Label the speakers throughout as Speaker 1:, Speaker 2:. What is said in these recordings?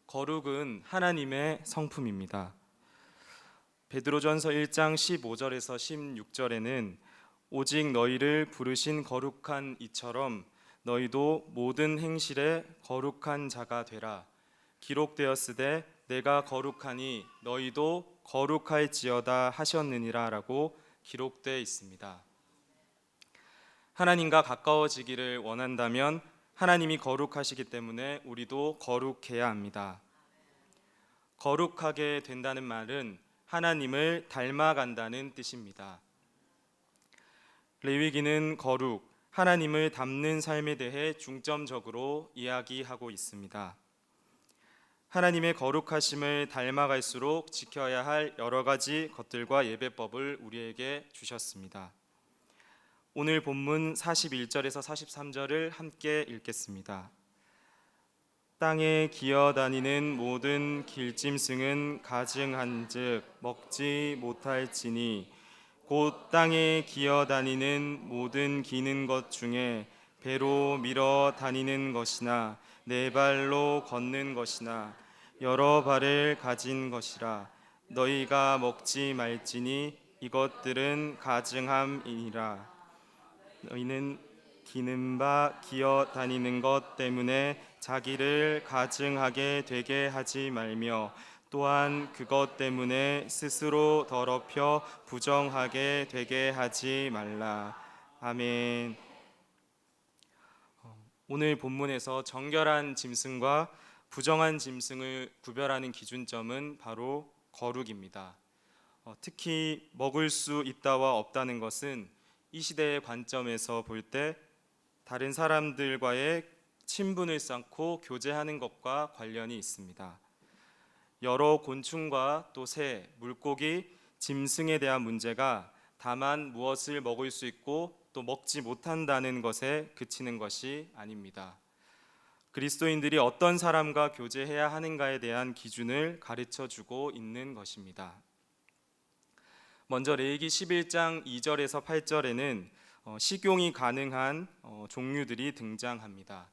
Speaker 1: 거룩은 하나님의 성품입니다. 베드로전서 1장 15절에서 16절에는 오직 너희를 부르신 거룩한 이처럼 너희도 모든 행실에 거룩한 자가 되라. 기록되었으되 내가 거룩하니 너희도 거룩할지어다 하셨느니라 라고 기록되어 있습니다. 하나님과 가까워지기를 원한다면 하나님이 거룩하시기 때문에 우리도 거룩해야 합니다. 거룩하게 된다는 말은 하나님을 닮아간다는 뜻입니다. 레위기는 거룩, 하나님을 닮는 삶에 대해 중점적으로 이야기하고 있습니다. 하나님의 거룩하심을 닮아갈수록 지켜야 할 여러 가지 것들과 예배법을 우리에게 주셨습니다. 오늘 본문 41절에서 43절을 함께 읽겠습니다. 땅에 기어다니는 모든 길짐승은 가증한즉 먹지 못할지니 곧 땅에 기어다니는 모든 기는 것 중에 배로 밀어 다니는 것이나 네 발로 걷는 것이나 여러 발을 가진 것이라. 너희가 먹지 말지니 이것들은 가증함이니라. 너희는 기는 바 기어 다니는 것 때문에 자기를 가증하게 되게 하지 말며 또한 그것 때문에 스스로 더럽혀 부정하게 되게 하지 말라. 아멘. 오늘 본문에서 정결한 짐승과 부정한 짐승을 구별하는 기준점은 바로 거룩입니다. 특히 먹을 수 있다와 없다는 것은 이 시대의 관점에서 볼 때 다른 사람들과의 친분을 쌓고 교제하는 것과 관련이 있습니다. 여러 곤충과 또 새, 물고기, 짐승에 대한 문제가 다만 무엇을 먹을 수 있고 또 먹지 못한다는 것에 그치는 것이 아닙니다. 그리스도인들이 어떤 사람과 교제해야 하는가에 대한 기준을 가르쳐주고 있는 것입니다. 먼저 레위기 11장 2절에서 8절에는 식용이 가능한 종류들이 등장합니다.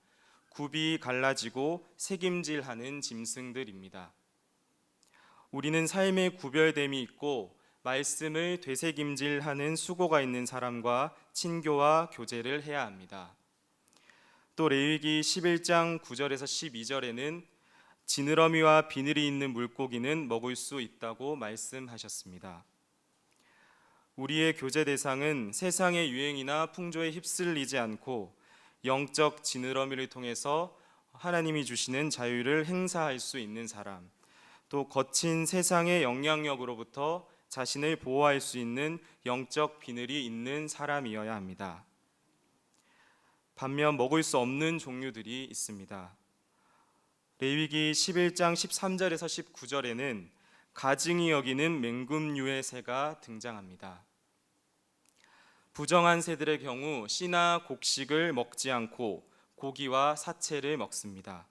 Speaker 1: 굽이 갈라지고 새김질하는 짐승들입니다. 우리는 삶의 구별됨이 있고 말씀을 되새김질하는 수고가 있는 사람과 친교와 교제를 해야 합니다. 또 레위기 11장 9절에서 12절에는 지느러미와 비늘이 있는 물고기는 먹을 수 있다고 말씀하셨습니다. 우리의 교제 대상은 세상의 유행이나 풍조에 휩쓸리지 않고 영적 지느러미를 통해서 하나님이 주시는 자유를 행사할 수 있는 사람, 또 거친 세상의 영향력으로부터 자신을 보호할 수 있는 영적 비늘이 있는 사람이어야 합니다. 반면 먹을 수 없는 종류들이 있습니다. 레위기 11장 13절에서 19절에는 가증히 여기는 맹금류의 새가 등장합니다. 부정한 새들의 경우 씨나 곡식을 먹지 않고 고기와 사체를 먹습니다.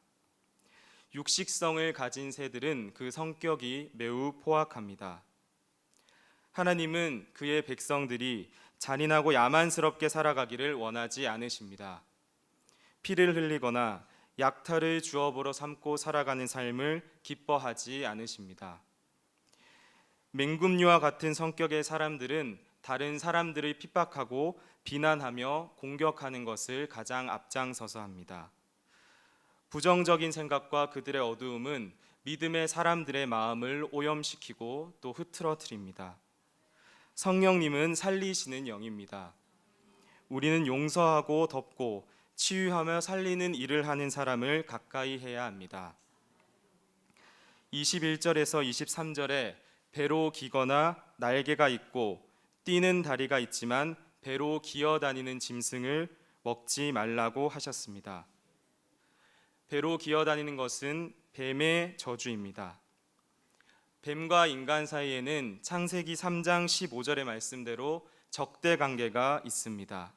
Speaker 1: 육식성을 가진 새들은 그 성격이 매우 포악합니다. 하나님은 그의 백성들이 잔인하고 야만스럽게 살아가기를 원하지 않으십니다. 피를 흘리거나 약탈을 주업으로 삼고 살아가는 삶을 기뻐하지 않으십니다. 맹금류와 같은 성격의 사람들은 다른 사람들을 핍박하고 비난하며 공격하는 것을 가장 앞장서서 합니다. 부정적인 생각과 그들의 어두움은 믿음의 사람들의 마음을 오염시키고 또 흐트러뜨립니다. 성령님은 살리시는 영입니다. 우리는 용서하고 덮고 치유하며 살리는 일을 하는 사람을 가까이 해야 합니다. 21절에서 23절에 배로 기거나 날개가 있고 뛰는 다리가 있지만 배로 기어다니는 짐승을 먹지 말라고 하셨습니다. 배로 기어다니는 것은 뱀의 저주입니다. 뱀과 인간 사이에는 창세기 3장 15절의 말씀대로 적대 관계가 있습니다.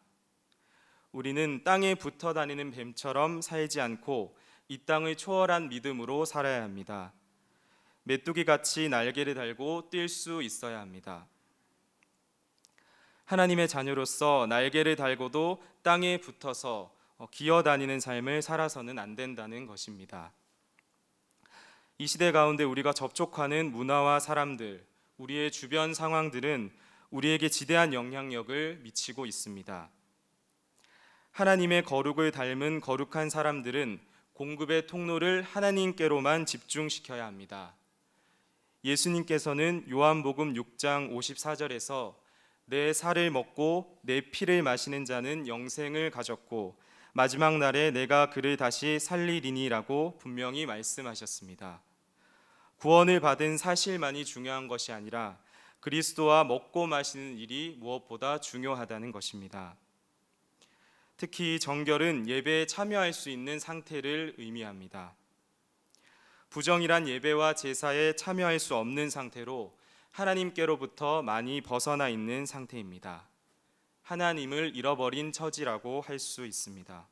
Speaker 1: 우리는 땅에 붙어 다니는 뱀처럼 살지 않고 이 땅을 초월한 믿음으로 살아야 합니다. 메뚜기같이 날개를 달고 뛸 수 있어야 합니다. 하나님의 자녀로서 날개를 달고도 땅에 붙어서 기어다니는 삶을 살아서는 안 된다는 것입니다. 이 시대 가운데 우리가 접촉하는 문화와 사람들, 우리의 주변 상황들은 우리에게 지대한 영향력을 미치고 있습니다. 하나님의 거룩을 닮은 거룩한 사람들은 공급의 통로를 하나님께로만 집중시켜야 합니다. 예수님께서는 요한복음 6장 54절에서 내 살을 먹고 내 피를 마시는 자는 영생을 가졌고 마지막 날에 내가 그를 다시 살리리니라고 분명히 말씀하셨습니다. 구원을 받은 사실만이 중요한 것이 아니라 그리스도와 먹고 마시는 일이 무엇보다 중요하다는 것입니다. 특히 정결은 예배에 참여할 수 있는 상태를 의미합니다. 부정이란 예배와 제사에 참여할 수 없는 상태로 하나님께로부터 많이 벗어나 있는 상태입니다. 하나님을 잃어버린 처지라고 할 수 있습니다.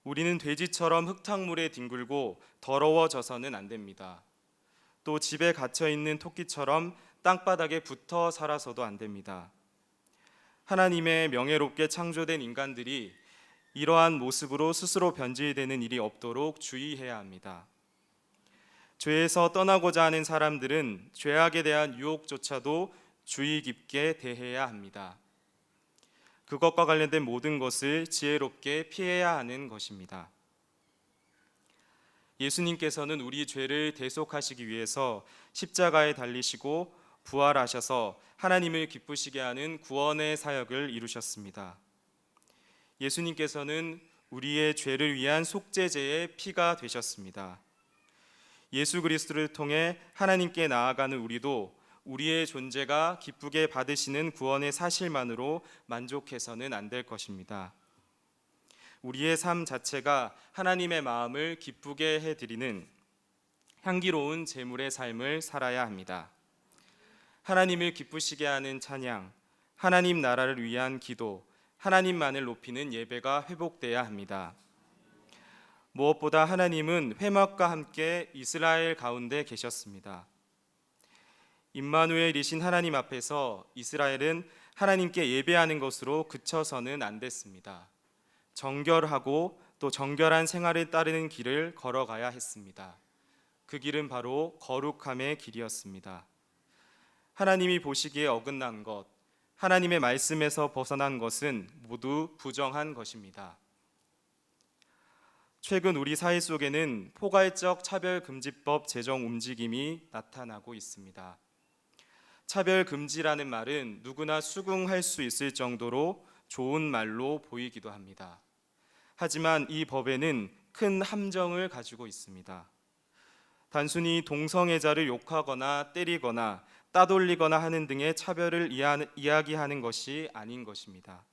Speaker 1: 우리는 돼지처럼 흙탕물에 뒹굴고 더러워져서는 안 됩니다. 또 집에 갇혀 있는 토끼처럼 땅바닥에 붙어 살아서도 안 됩니다. 하나님의 명예롭게 창조된 인간들이 이러한 모습으로 스스로 변질되는 일이 없도록 주의해야 합니다. 죄에서 떠나고자 하는 사람들은 죄악에 대한 유혹조차도 주의 깊게 대해야 합니다. 그것과 관련된 모든 것을 지혜롭게 피해야 하는 것입니다. 예수님께서는 우리 죄를 대속하시기 위해서 십자가에 달리시고 부활하셔서 하나님을 기쁘시게 하는 구원의 사역을 이루셨습니다. 예수님께서는 우리의 죄를 위한 속죄제의 피가 되셨습니다. 예수 그리스도를 통해 하나님께 나아가는 우리도 우리의 존재가 기쁘게 받으시는 구원의 사실만으로 만족해서는 안 될 것입니다. 우리의 삶 자체가 하나님의 마음을 기쁘게 해드리는 향기로운 제물의 삶을 살아야 합니다. 하나님을 기쁘시게 하는 찬양, 하나님 나라를 위한 기도, 하나님만을 높이는 예배가 회복돼야 합니다. 무엇보다 하나님은 회막과 함께 이스라엘 가운데 계셨습니다. 임마누엘이신 하나님 앞에서 이스라엘은 하나님께 예배하는 것으로 그쳐서는 안 됐습니다. 정결하고 또 정결한 생활을 따르는 길을 걸어가야 했습니다. 그 길은 바로 거룩함의 길이었습니다. 하나님이 보시기에 어긋난 것, 하나님의 말씀에서 벗어난 것은 모두 부정한 것입니다. 최근 우리 사회 속에는 포괄적 차별금지법 제정 움직임이 나타나고 있습니다. 차별금지라는 말은 누구나 수긍할 수 있을 정도로 좋은 말로 보이기도 합니다. 하지만 이 법에는 큰 함정을 가지고 있습니다. 단순히 동성애자를 욕하거나 때리거나 따돌리거나 하는 등의 차별을 이야기하는 것이 아닌 것입니다.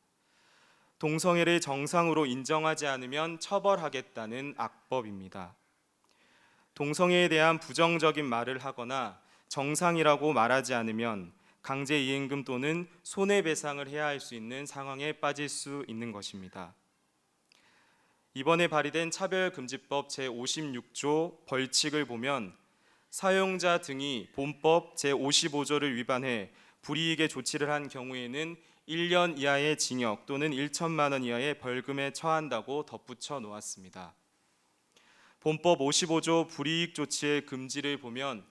Speaker 1: 동성애를 정상으로 인정하지 않으면 처벌하겠다는 악법입니다. 동성애에 대한 부정적인 말을 하거나 정상이라고 말하지 않으면 강제이행금 또는 손해배상을 해야 할 수 있는 상황에 빠질 수 있는 것입니다. 이번에 발의된 차별금지법 제56조 벌칙을 보면 사용자 등이 본법 제55조를 위반해 불이익의 조치를 한 경우에는 1년 이하의 징역 또는 1천만 원 이하의 벌금에 처한다고 덧붙여 놓았습니다. 본법 55조 불이익 조치의 금지를 보면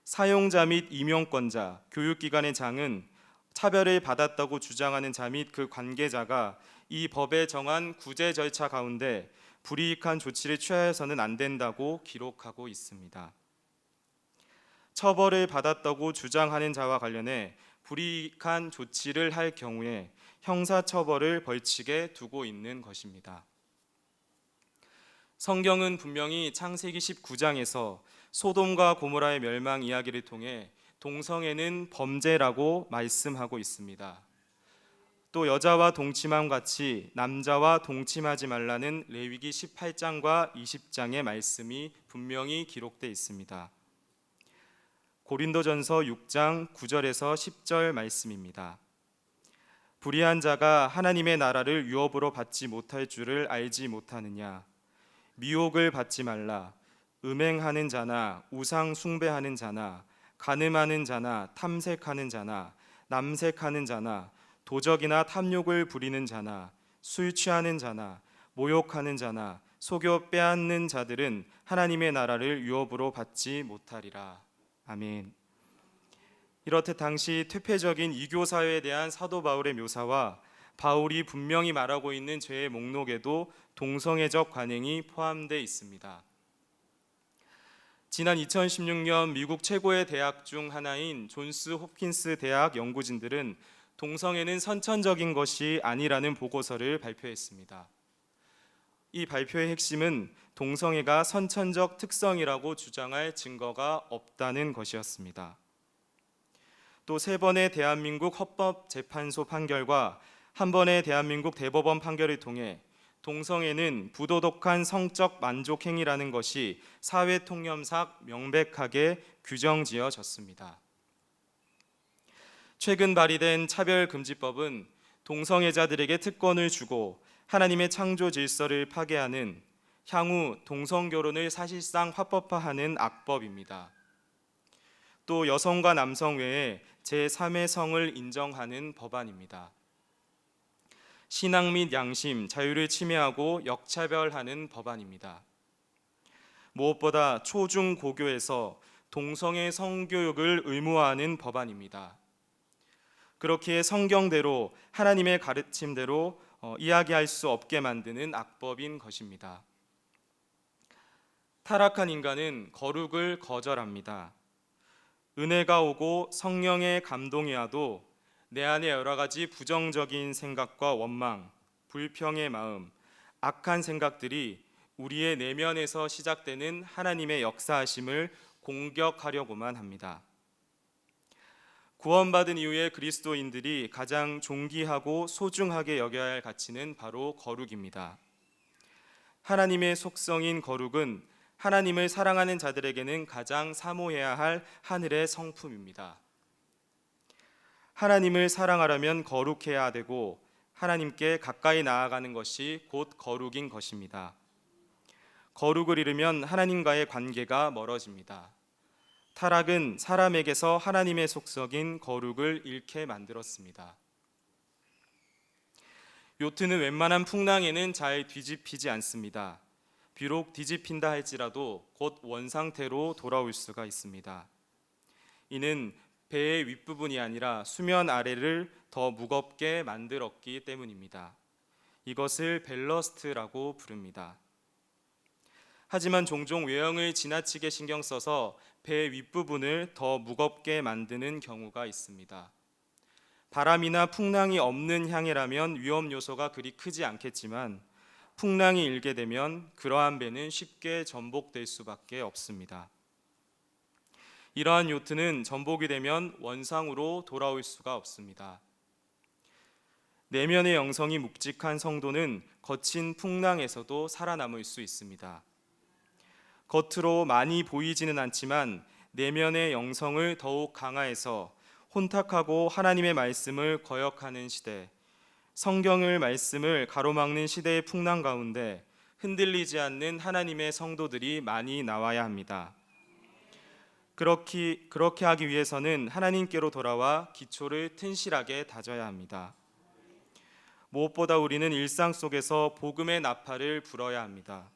Speaker 1: 사용자 및 임용권자, 교육기관의 장은 차별을 받았다고 주장하는 자 및 그 관계자가 이 법에 정한 구제 절차 가운데 불이익한 조치를 취하여서는 안 된다고 기록하고 있습니다. 처벌을 받았다고 주장하는 자와 관련해 불이익한 조치를 할 경우에 형사처벌을 벌칙에 두고 있는 것입니다. 성경은 분명히 창세기 19장에서 소돔과 고모라의 멸망 이야기를 통해 동성애는 범죄라고 말씀하고 있습니다. 또 여자와 동침함 같이 남자와 동침하지 말라는 레위기 18장과 20장의 말씀이 분명히 기록되어 있습니다. 고린도전서 6장 9절에서 10절 말씀입니다. 불의한 자가 하나님의 나라를 유업으로 받지 못할 줄을 알지 못하느냐. 미혹을 받지 말라. 음행하는 자나 우상 숭배하는 자나 간음하는 자나 탐색하는 자나 남색하는 자나 도적이나 탐욕을 부리는 자나 술 취하는 자나 모욕하는 자나 속여 빼앗는 자들은 하나님의 나라를 유업으로 받지 못하리라. 아멘. 이렇듯 당시 퇴폐적인 이교 사회에 대한 사도 바울의 묘사와 바울이 분명히 말하고 있는 죄의 목록에도 동성애적 관행이 포함되어 있습니다. 지난 2016년 미국 최고의 대학 중 하나인 존스 홉킨스 대학 연구진들은 동성애는 선천적인 것이 아니라는 보고서를 발표했습니다. 이 발표의 핵심은 동성애가 선천적 특성이라고 주장할 증거가 없다는 것이었습니다. 또 3번의 대한민국 헌법재판소 판결과 1번의 대한민국 대법원 판결을 통해 동성애는 부도덕한 성적 만족 행위라는 것이 사회 통념상 명백하게 규정지어졌습니다. 최근 발의된 차별금지법은 동성애자들에게 특권을 주고 하나님의 창조 질서를 파괴하는, 향후 동성결혼을 사실상 합법화하는 악법입니다. 또 여성과 남성 외에 제3의 성을 인정하는 법안입니다. 신앙 및 양심, 자유를 침해하고 역차별하는 법안입니다. 무엇보다 초중 고교에서 동성애 성교육을 의무화하는 법안입니다. 그렇기에 성경대로 하나님의 가르침대로 이야기할 수 없게 만드는 악법인 것입니다. 타락한 인간은 거룩을 거절합니다. 은혜가 오고 성령의 감동이 와도 내 안에 여러 가지 부정적인 생각과 원망, 불평의 마음, 악한 생각들이 우리의 내면에서 시작되는 하나님의 역사하심을 공격하려고만 합니다. 구원받은 이후에 그리스도인들이 가장 존귀하고 소중하게 여겨야 할 가치는 바로 거룩입니다. 하나님의 속성인 거룩은 하나님을 사랑하는 자들에게는 가장 사모해야 할 하늘의 성품입니다. 하나님을 사랑하려면 거룩해야 되고 하나님께 가까이 나아가는 것이 곧 거룩인 것입니다. 거룩을 잃으면 하나님과의 관계가 멀어집니다. 타락은 사람에게서 하나님의 속성인 거룩을 잃게 만들었습니다. 요트는 웬만한 풍랑에는 잘 뒤집히지 않습니다. 비록 뒤집힌다 할지라도 곧 원상태로 돌아올 수가 있습니다. 이는 배의 윗부분이 아니라 수면 아래를 더 무겁게 만들었기 때문입니다. 이것을 벨러스트라고 부릅니다. 하지만 종종 외형을 지나치게 신경 써서 배 윗부분을 더 무겁게 만드는 경우가 있습니다. 바람이나 풍랑이 없는 향해라면 위험 요소가 그리 크지 않겠지만 풍랑이 일게 되면 그러한 배는 쉽게 전복될 수밖에 없습니다. 이러한 요트는 전복이 되면 원상으로 돌아올 수가 없습니다. 내면의 영성이 묵직한 성도는 거친 풍랑에서도 살아남을 수 있습니다. 겉으로 많이 보이지는 않지만 내면의 영성을 더욱 강화해서 혼탁하고 하나님의 말씀을 거역하는 시대, 성경의 말씀을 가로막는 시대의 풍랑 가운데 흔들리지 않는 하나님의 성도들이 많이 나와야 합니다. 그렇게 하기 위해서는 하나님께로 돌아와 기초를 튼실하게 다져야 합니다. 무엇보다 우리는 일상 속에서 복음의 나팔을 불어야 합니다.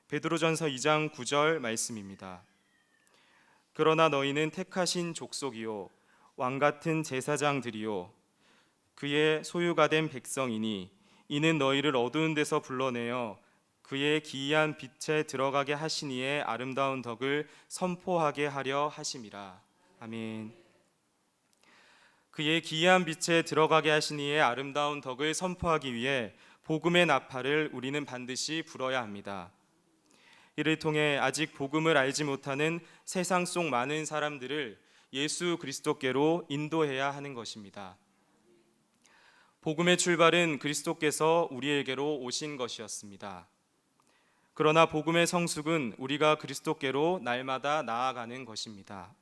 Speaker 1: 베드로전서 2장 9절 말씀입니다. 그러나 너희는 택하신 족속이요 왕같은 제사장들이요 그의 소유가 된 백성이니 이는 너희를 어두운 데서 불러내어 그의 기이한 빛에 들어가게 하시니의 아름다운 덕을 선포하게 하려 하심이라. 아멘. 그의 기이한 빛에 들어가게 하시니의 아름다운 덕을 선포하기 위해 복음의 나팔을 우리는 반드시 불어야 합니다. 이를 통해 아직 복음을 알지 못하는 세상 속 많은 사람들을 예수 그리스도께로 인도해야 하는 것입니다. 복음의 출발은 그리스도께서 우리에게로 오신 것이었습니다. 그러나 복음의 성숙은 우리가 그리스도께로 날마다 나아가는 것입니다.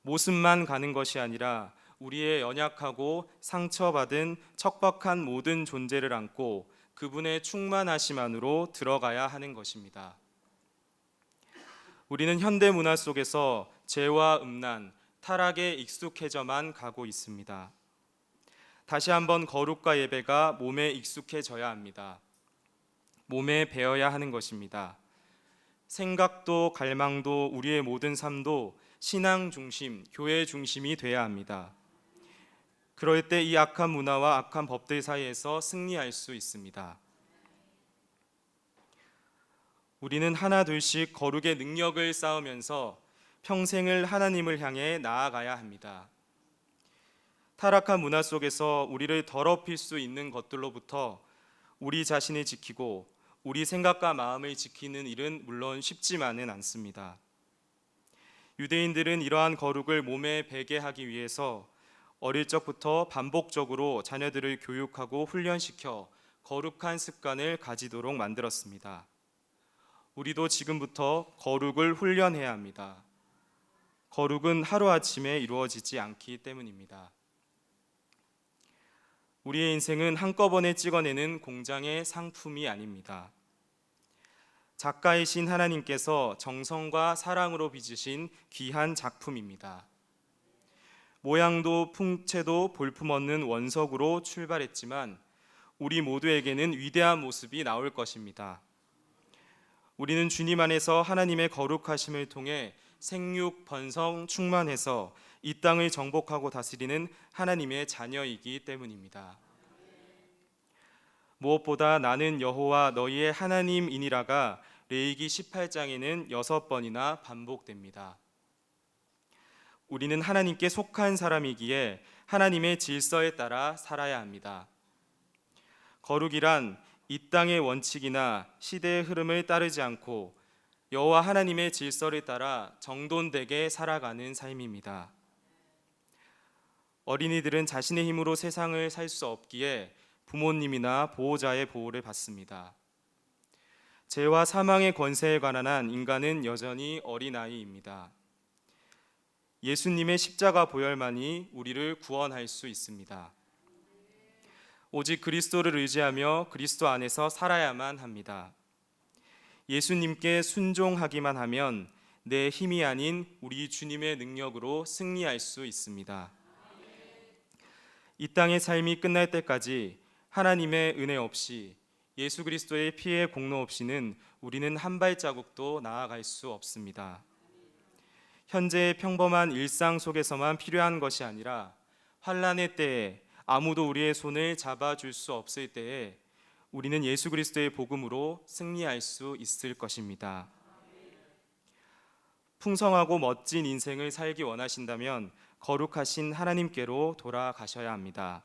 Speaker 1: 모습만 가는 것이 아니라 우리의 연약하고 상처받은 척박한 모든 존재를 안고 그분의 충만하심 안으로 들어가야 하는 것입니다. 우리는 현대 문화 속에서 죄와 음란, 타락에 익숙해져만 가고 있습니다. 다시 한번 거룩과 예배가 몸에 익숙해져야 합니다. 몸에 배어야 하는 것입니다. 생각도 갈망도 우리의 모든 삶도 신앙 중심, 교회 중심이 돼야 합니다. 그럴 때 이 악한 문화와 악한 법들 사이에서 승리할 수 있습니다. 우리는 하나 둘씩 거룩의 능력을 쌓으면서 평생을 하나님을 향해 나아가야 합니다. 타락한 문화 속에서 우리를 더럽힐 수 있는 것들로부터 우리 자신을 지키고 우리 생각과 마음을 지키는 일은 물론 쉽지만은 않습니다. 유대인들은 이러한 거룩을 몸에 배게 하기 위해서 어릴 적부터 반복적으로 자녀들을 교육하고 훈련시켜 거룩한 습관을 가지도록 만들었습니다. 우리도 지금부터 거룩을 훈련해야 합니다. 거룩은 하루아침에 이루어지지 않기 때문입니다. 우리의 인생은 한꺼번에 찍어내는 공장의 상품이 아닙니다. 작가이신 하나님께서 정성과 사랑으로 빚으신 귀한 작품입니다. 모양도 풍채도 볼품없는 원석으로 출발했지만 우리 모두에게는 위대한 모습이 나올 것입니다. 우리는 주님 안에서 하나님의 거룩하심을 통해 생육, 번성, 충만해서 이 땅을 정복하고 다스리는 하나님의 자녀이기 때문입니다. 무엇보다 나는 여호와 너희의 하나님이니라가 레위기 18장에는 6번이나 반복됩니다. 우리는 하나님께 속한 사람이기에 하나님의 질서에 따라 살아야 합니다. 거룩이란 이 땅의 원칙이나 시대의 흐름을 따르지 않고 여호와 하나님의 질서를 따라 정돈되게 살아가는 삶입니다. 어린이들은 자신의 힘으로 세상을 살 수 없기에 부모님이나 보호자의 보호를 받습니다. 죄와 사망의 권세에 관한 한 인간은 여전히 어린아이입니다. 예수님의 십자가 보혈만이 우리를 구원할 수 있습니다. 오직 그리스도를 의지하며 그리스도 안에서 살아야만 합니다. 예수님께 순종하기만 하면 내 힘이 아닌 우리 주님의 능력으로 승리할 수 있습니다. 이 땅의 삶이 끝날 때까지 하나님의 은혜 없이 예수 그리스도의 피의 공로 없이는 우리는 한 발자국도 나아갈 수 없습니다. 현재의 평범한 일상 속에서만 필요한 것이 아니라 환난의 때에 아무도 우리의 손을 잡아줄 수 없을 때에 우리는 예수 그리스도의 복음으로 승리할 수 있을 것입니다. 풍성하고 멋진 인생을 살기 원하신다면 거룩하신 하나님께로 돌아가셔야 합니다.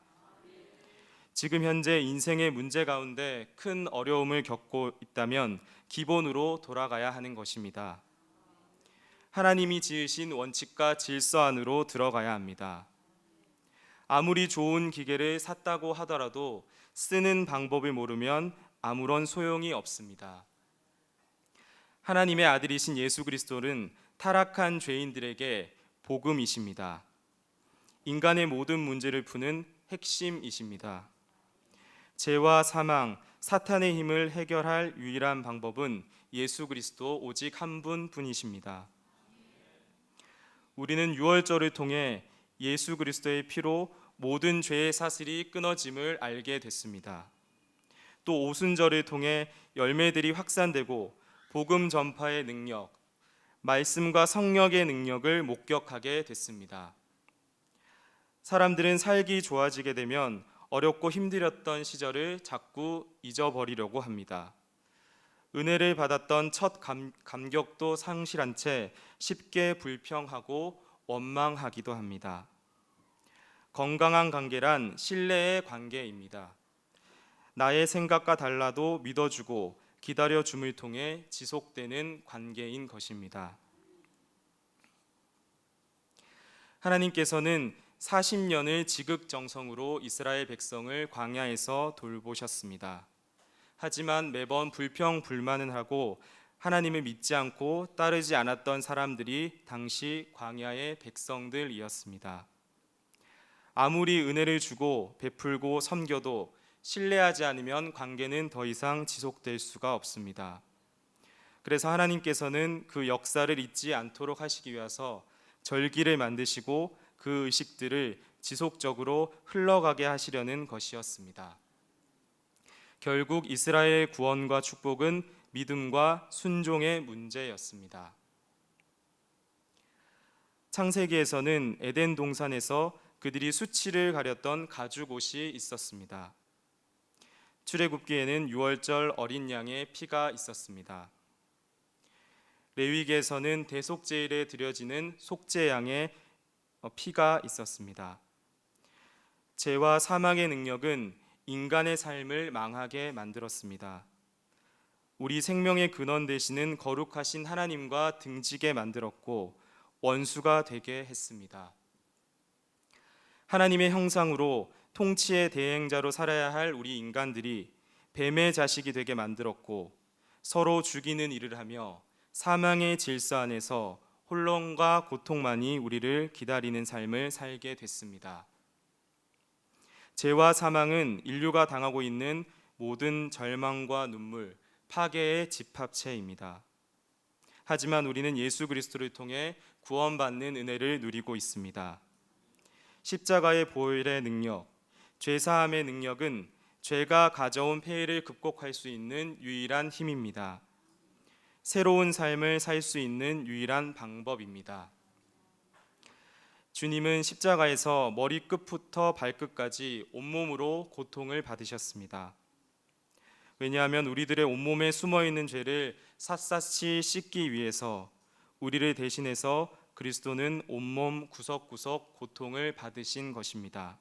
Speaker 1: 지금 현재 인생의 문제 가운데 큰 어려움을 겪고 있다면 기본으로 돌아가야 하는 것입니다. 하나님이 지으신 원칙과 질서 안으로 들어가야 합니다. 아무리 좋은 기계를 샀다고 하더라도 쓰는 방법을 모르면 아무런 소용이 없습니다. 하나님의 아들이신 예수 그리스도는 타락한 죄인들에게 복음이십니다. 인간의 모든 문제를 푸는 핵심이십니다. 죄와 사망, 사탄의 힘을 해결할 유일한 방법은 예수 그리스도 오직 한 분뿐이십니다. 우리는 유월절을 통해 예수 그리스도의 피로 모든 죄의 사슬이 끊어짐을 알게 됐습니다. 또 오순절을 통해 열매들이 확산되고 복음 전파의 능력, 말씀과 성령의 능력을 목격하게 됐습니다. 사람들은 살기 좋아지게 되면 어렵고 힘들었던 시절을 자꾸 잊어버리려고 합니다. 은혜를 받았던 첫 감격도 상실한 채 쉽게 불평하고 원망하기도 합니다. 건강한 관계란 신뢰의 관계입니다. 나의 생각과 달라도 믿어주고 기다려줌을 통해 지속되는 관계인 것입니다. 하나님께서는 40년을 지극정성으로 이스라엘 백성을 광야에서 돌보셨습니다. 하지만 매번 불평 불만을 하고 하나님을 믿지 않고 따르지 않았던 사람들이 당시 광야의 백성들이었습니다. 아무리 은혜를 주고 베풀고 섬겨도 신뢰하지 않으면 관계는 더 이상 지속될 수가 없습니다. 그래서 하나님께서는 그 역사를 잊지 않도록 하시기 위해서 절기를 만드시고 그 의식들을 지속적으로 흘러가게 하시려는 것이었습니다. 결국 이스라엘의 구원과 축복은 믿음과 순종의 문제였습니다. 창세기에서는 에덴 동산에서 그들이 수치를 가렸던 가죽옷이 있었습니다. 출애굽기에는 유월절 어린 양의 피가 있었습니다. 레위기에서는 대속제일에 드려지는 속죄양의 피가 있었습니다. 죄와 사망의 능력은 인간의 삶을 망하게 만들었습니다. 우리 생명의 근원 되시는 거룩하신 하나님과 등지게 만들었고 원수가 되게 했습니다. 하나님의 형상으로 통치의 대행자로 살아야 할 우리 인간들이 뱀의 자식이 되게 만들었고 서로 죽이는 일을 하며 사망의 질서 안에서 혼돈과 고통만이 우리를 기다리는 삶을 살게 됐습니다. 죄와 사망은 인류가 당하고 있는 모든 절망과 눈물, 파괴의 집합체입니다. 하지만 우리는 예수 그리스도를 통해 구원받는 은혜를 누리고 있습니다. 십자가의 보혈의 능력, 죄사함의 능력은 죄가 가져온 폐해를 극복할 수 있는 유일한 힘입니다. 새로운 삶을 살 수 있는 유일한 방법입니다. 주님은 십자가에서 머리끝부터 발끝까지 온몸으로 고통을 받으셨습니다. 왜냐하면 우리들의 온몸에 숨어있는 죄를 샅샅이 씻기 위해서 우리를 대신해서 그리스도는 온몸 구석구석 고통을 받으신 것입니다.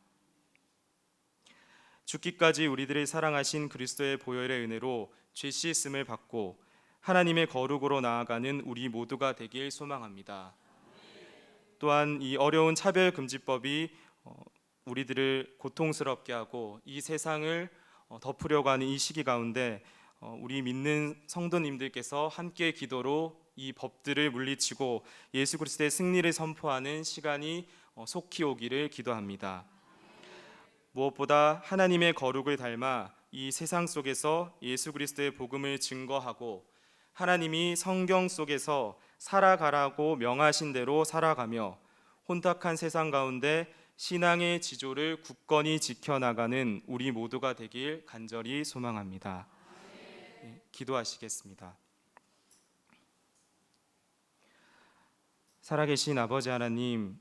Speaker 1: 죽기까지 우리들을 사랑하신 그리스도의 보혈의 은혜로 죄 씻음을 받고 하나님의 거룩으로 나아가는 우리 모두가 되길 소망합니다. 또한 이 어려운 차별금지법이 우리들을 고통스럽게 하고 이 세상을 덮으려고 하는 이 시기 가운데 우리 믿는 성도님들께서 함께 기도로 이 법들을 물리치고 예수 그리스도의 승리를 선포하는 시간이 속히 오기를 기도합니다. 무엇보다 하나님의 거룩을 닮아 이 세상 속에서 예수 그리스도의 복음을 증거하고 하나님이 성경 속에서 살아가라고 명하신 대로 살아가며 혼탁한 세상 가운데 신앙의 지조를 굳건히 지켜나가는 우리 모두가 되길 간절히 소망합니다. 기도하시겠습니다. 살아계신 아버지 하나님,